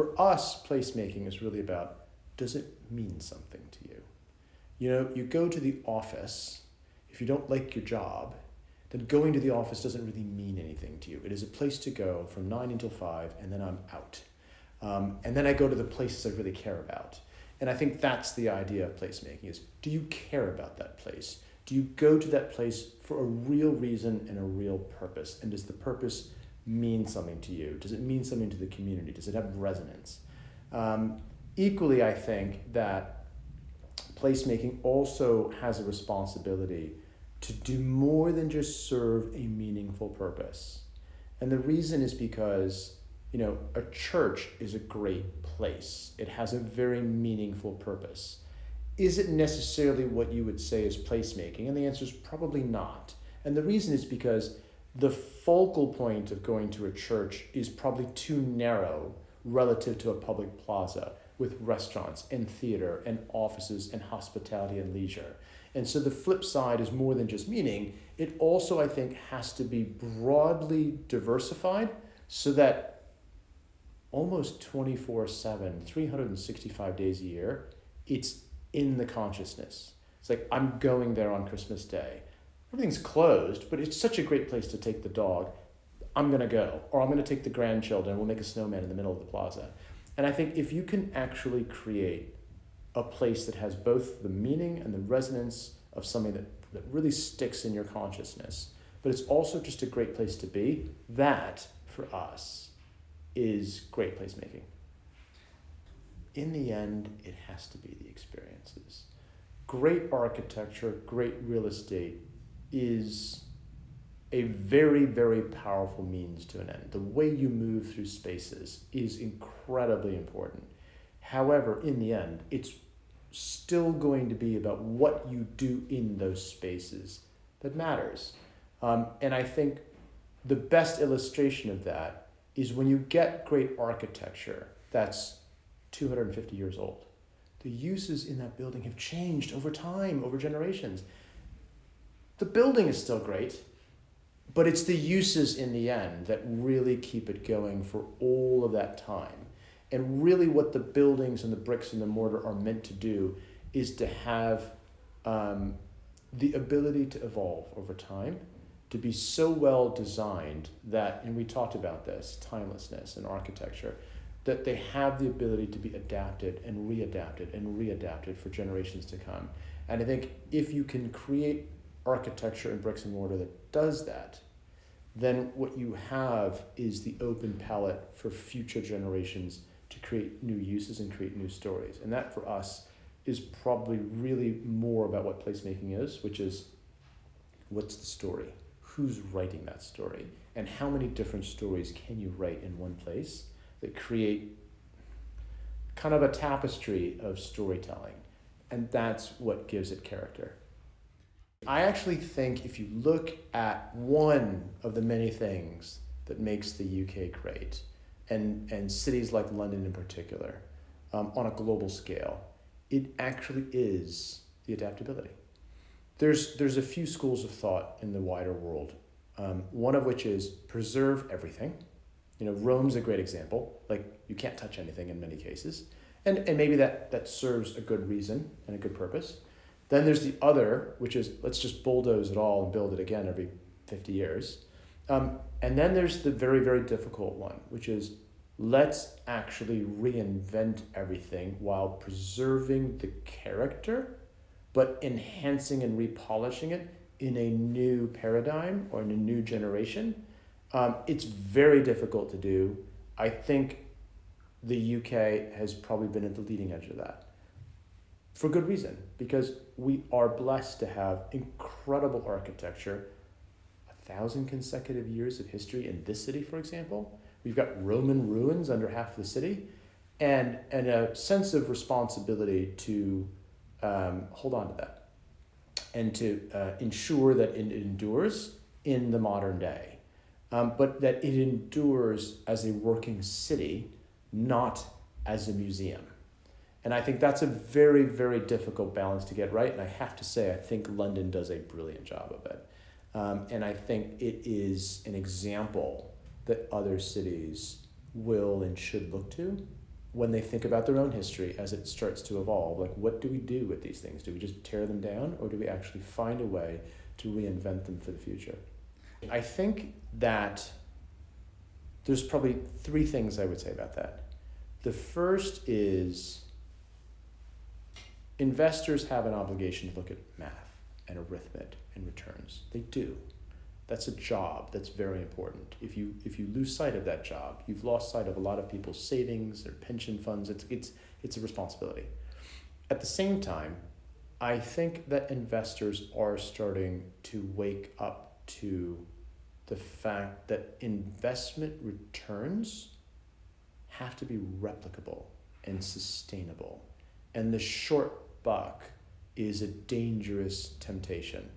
For us, placemaking is really about, does it mean something to you? You know, you go to the office, if you don't like your job, then going to the office doesn't really mean anything to you. It is a place to go from 9 until 5, and then I'm out. And then I go to the places I really care about. And I think that's the idea of placemaking is, do you care about that place? Do you go to that place for a real reason and a real purpose? And does the purpose mean something to you? Does it mean something to the community? Does it have resonance? Equally, I think that placemaking also has a responsibility to do more than just serve a meaningful purpose. And the reason is because, you know, a church is a great place. It has a very meaningful purpose. Is it necessarily what you would say is placemaking? And the answer is probably not. And the reason is because the focal point of going to a church is probably too narrow relative to a public plaza with restaurants and theater and offices and hospitality and leisure. And so the flip side is more than just meaning. It also, I think, has to be broadly diversified so that almost 24/7, 365 days a year, it's in the consciousness. It's like, I'm going there on Christmas Day. Everything's closed, but it's such a great place to take the dog. I'm gonna go, or I'm gonna take the grandchildren, we'll make a snowman in the middle of the plaza. And I think if you can actually create a place that has both the meaning and the resonance of something that really sticks in your consciousness, but it's also just a great place to be, that, for us, is great placemaking. In the end, it has to be the experiences. Great architecture, great real estate is a very, very powerful means to an end. The way you move through spaces is incredibly important. However, in the end, it's still going to be about what you do in those spaces that matters. And I think the best illustration of that is when you get great architecture that's 250 years old. The uses in that building have changed over time, over generations. The building is still great, but it's the uses in the end that really keep it going for all of that time. And really what the buildings and the bricks and the mortar are meant to do is to have the ability to evolve over time, to be so well designed that, and we talked about this, timelessness in architecture, that they have the ability to be adapted and readapted for generations to come. And I think if you can create architecture in bricks and mortar that does that, then what you have is the open palette for future generations to create new uses and create new stories. And that for us is probably really more about what placemaking is, which is, what's the story? Who's writing that story? And how many different stories can you write in one place that create kind of a tapestry of storytelling? And that's what gives it character. I actually think if you look at one of the many things that makes the UK great, and cities like London in particular, on a global scale, it actually is the adaptability. There's a few schools of thought in the wider world, one of which is preserve everything. You know, Rome's a great example. Like, you can't touch anything in many cases. And maybe that serves a good reason and a good purpose. Then there's the other, which is, let's just bulldoze it all and build it again every 50 years. And then there's the very, very difficult one, which is, let's actually reinvent everything while preserving the character, but enhancing and repolishing it in a new paradigm or in a new generation. It's very difficult to do. I think the UK has probably been at the leading edge of that. For good reason, because we are blessed to have incredible architecture, 1,000 consecutive years of history in this city, for example. We've got Roman ruins under half the city, and a sense of responsibility to hold on to that and to ensure that it endures in the modern day, but that it endures as a working city, not as a museum. And I think that's a very, very difficult balance to get right. And I have to say, I think London does a brilliant job of it. And I think it is an example that other cities will and should look to. when they think about their own history as it starts to evolve, like what do we do with these things? Do we just tear them down, or do we actually find a way to reinvent them for the future? I think that there's probably three things I would say about that. The first is investors have an obligation to look at math and arithmetic and returns. They do. That's a job that's very important. If you lose sight of that job, you've lost sight of a lot of people's savings, their pension funds. It's a responsibility. At the same time, I think that investors are starting to wake up to the fact that investment returns have to be replicable and sustainable. And the short buck is a dangerous temptation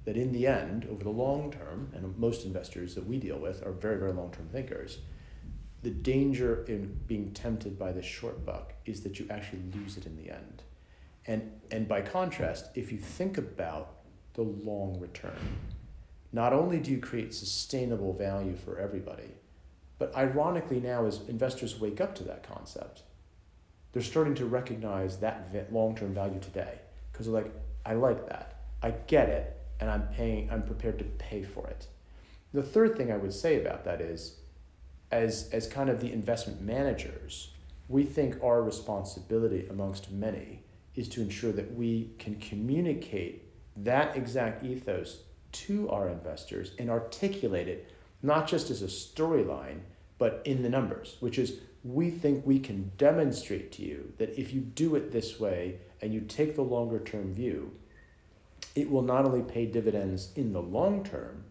that in the end, over the long term, and most investors that we deal with are very, very long-term thinkers, the danger in being tempted by the short buck is that you actually lose it in the end. And by contrast, if you think about the long return, not only do you create sustainable value for everybody, but ironically now as investors wake up to that concept, they're starting to recognize that long-term value today. Because they're like, I like that, I get it, and I'm prepared to pay for it. The third thing I would say about that is, as kind of the investment managers, we think our responsibility amongst many is to ensure that we can communicate that exact ethos to our investors and articulate it not just as a storyline, but in the numbers, which is we think we can demonstrate to you that if you do it this way and you take the longer term view, it will not only pay dividends in the long term,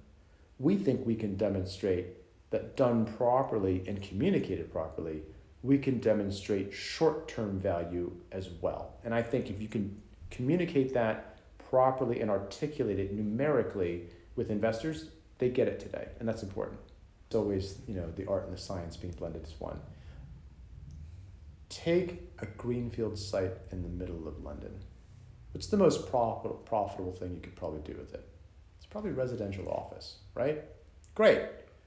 we think we can demonstrate that done properly and communicated properly, we can demonstrate short-term value as well. And I think if you can communicate that properly and articulate it numerically with investors, they get it today, and that's important. It's always, the art and the science being blended as one. Take a greenfield site in the middle of London. What's the most profitable thing you could probably do with it? It's probably residential office, right? Great.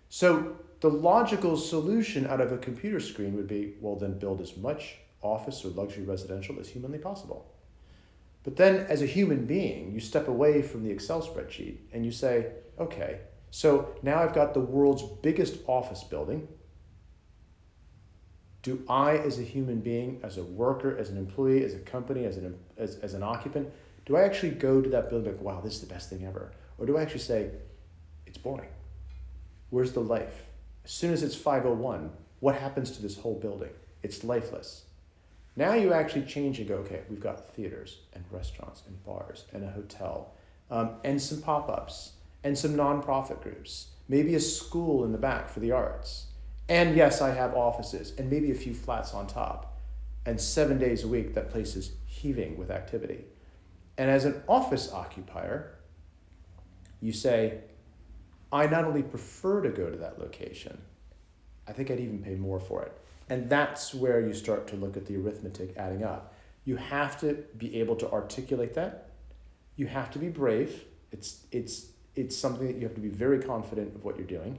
So the logical solution out of a computer screen would be, well, then build as much office or luxury residential as humanly possible. But then as a human being, you step away from the Excel spreadsheet and you say, okay, so now I've got the world's biggest office building. Do I, as a human being, as a worker, as an employee, as a company, as an occupant, do I actually go to that building like, wow, this is the best thing ever? Or do I actually say, it's boring? Where's the life? As soon as it's 5:01, what happens to this whole building? It's lifeless. Now you actually change and go, okay, we've got theaters and restaurants and bars and a hotel and some pop-ups and some nonprofit groups, maybe a school in the back for the arts. And yes, I have offices and maybe a few flats on top. And 7 days a week, that place is heaving with activity. And as an office occupier, you say, I not only prefer to go to that location, I think I'd even pay more for it. And that's where you start to look at the arithmetic adding up. You have to be able to articulate that. You have to be brave. It's something that you have to be very confident of what you're doing.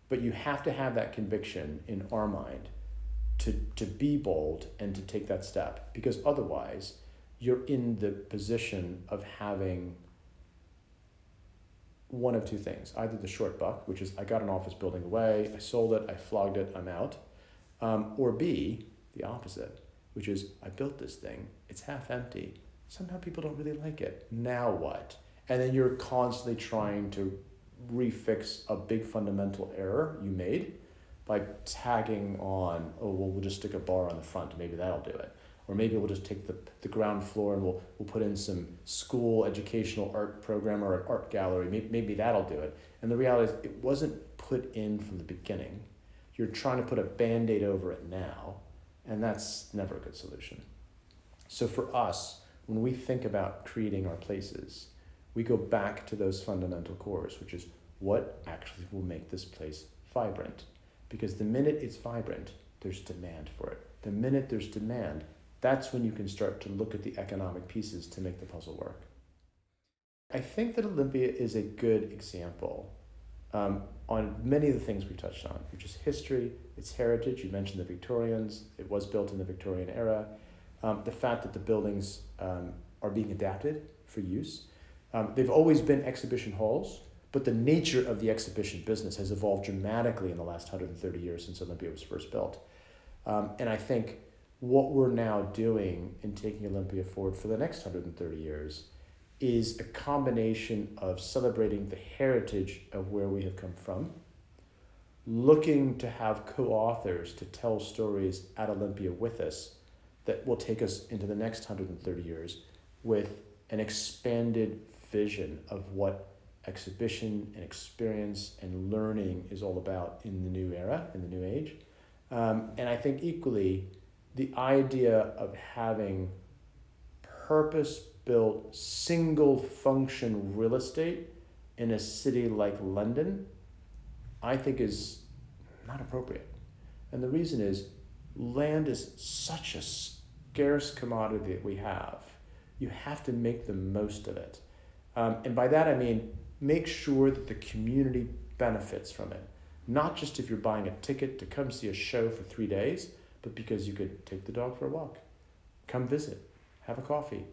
But you have to have that conviction in our mind to be bold and to take that step. Because otherwise, you're in the position of having one of two things. Either the short buck, which is I got an office building away, I sold it, I flogged it, I'm out. Or B, the opposite, which is I built this thing, it's half empty. Somehow people don't really like it. Now what? And then you're constantly trying to refix a big fundamental error you made by tagging on, oh, well, we'll just stick a bar on the front, maybe that'll do it. Or maybe we'll just take the ground floor and we'll put in some school educational art program or an art gallery, maybe that'll do it. And the reality is it wasn't put in from the beginning. You're trying to put a Band-Aid over it now, and that's never a good solution. So for us, when we think about creating our places, we go back to those fundamental cores, which is what actually will make this place vibrant. Because the minute it's vibrant, there's demand for it. The minute there's demand, that's when you can start to look at the economic pieces to make the puzzle work. I think that Olympia is a good example on many of the things we touched on, which is history, its heritage. You mentioned the Victorians. It was built in the Victorian era. The fact that the buildings are being adapted for use. They've always been exhibition halls, but the nature of the exhibition business has evolved dramatically in the last 130 years since Olympia was first built. And I think what we're now doing in taking Olympia forward for the next 130 years is a combination of celebrating the heritage of where we have come from, looking to have co-authors to tell stories at Olympia with us that will take us into the next 130 years with an expanded vision of what exhibition and experience and learning is all about in the new era, in the new age. And I think equally, the idea of having purpose-built, single-function real estate in a city like London, I think is not appropriate. And the reason is, land is such a scarce commodity that we have. You have to make the most of it. And by that I mean, make sure that the community benefits from it. Not just if you're buying a ticket to come see a show for 3 days, but because you could take the dog for a walk, come visit, have a coffee,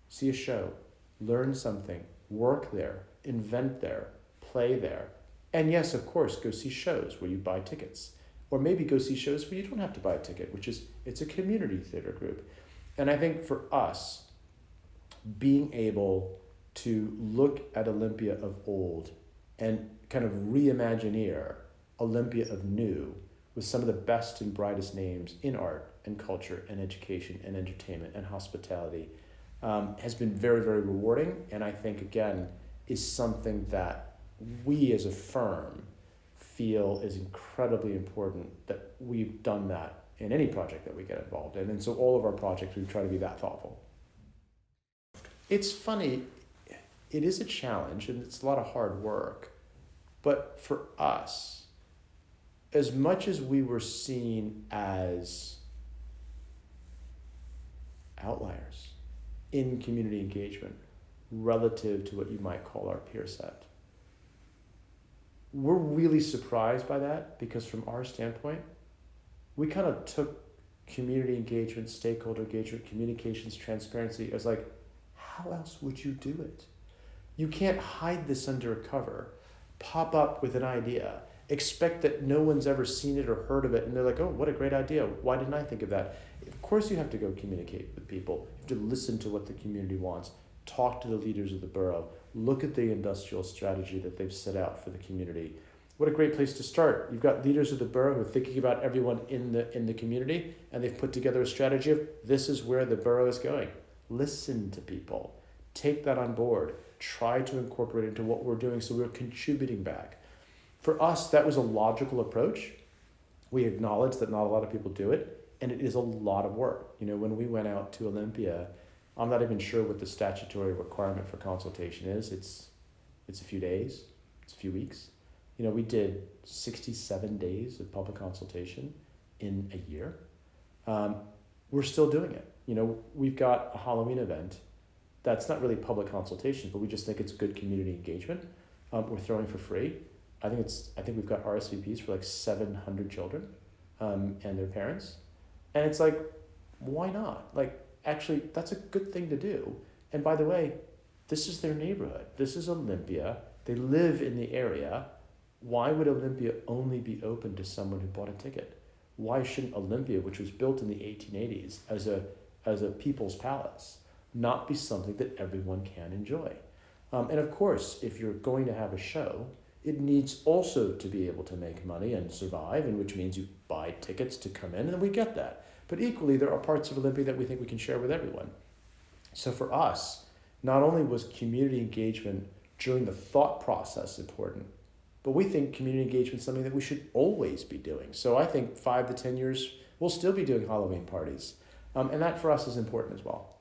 see a show, learn something, work there, invent there, play there. And yes, of course, go see shows where you buy tickets. Or maybe go see shows where you don't have to buy a ticket, which is, it's a community theater group. And I think for us, being able to look at Olympia of old and kind of reimagineer Olympia of new with some of the best and brightest names in art and culture and education and entertainment and hospitality has been very, very rewarding. And I think, again, is something that we as a firm feel is incredibly important that we've done that in any project that we get involved in. And so all of our projects, we try to be that thoughtful. It's funny, it is a challenge and it's a lot of hard work, but for us, as much as we were seen as outliers in community engagement relative to what you might call our peer set, we're really surprised by that because from our standpoint, we kind of took community engagement, stakeholder engagement, communications, transparency as like, how else would you do it? You can't hide this under a cover, pop up with an idea, expect that no one's ever seen it or heard of it, and they're like, oh, what a great idea. Why didn't I think of that? Of course you have to go communicate with people. You have to listen to what the community wants, talk to the leaders of the borough, look at the industrial strategy that they've set out for the community. What a great place to start. You've got leaders of the borough who are thinking about everyone in the community, and they've put together a strategy of this is where the borough is going. Listen to people. Take that on board. Try to incorporate it into what we're doing so we're contributing back. For us, that was a logical approach. We acknowledge that not a lot of people do it, and it is a lot of work. You know, when we went out to Olympia, I'm not even sure what the statutory requirement for consultation is. It's a few days, it's a few weeks. You know, we did 67 days of public consultation in a year. We're still doing it. You know, we've got a Halloween event that's not really public consultation, but we just think it's good community engagement. We're throwing for free. I think we've got RSVPs for like 700 children and their parents. And it's like, why not? Like, actually, that's a good thing to do. And by the way, this is their neighborhood. This is Olympia. They live in the area. Why would Olympia only be open to someone who bought a ticket? Why shouldn't Olympia, which was built in the 1880s as a people's palace, not be something that everyone can enjoy? And of course, if you're going to have a show, it needs also to be able to make money and survive, and which means you buy tickets to come in, and we get that. But equally, there are parts of Olympia that we think we can share with everyone. So for us, not only was community engagement during the thought process important, but we think community engagement is something that we should always be doing. So I think 5 to 10 years, we'll still be doing Halloween parties. And that for us is important as well.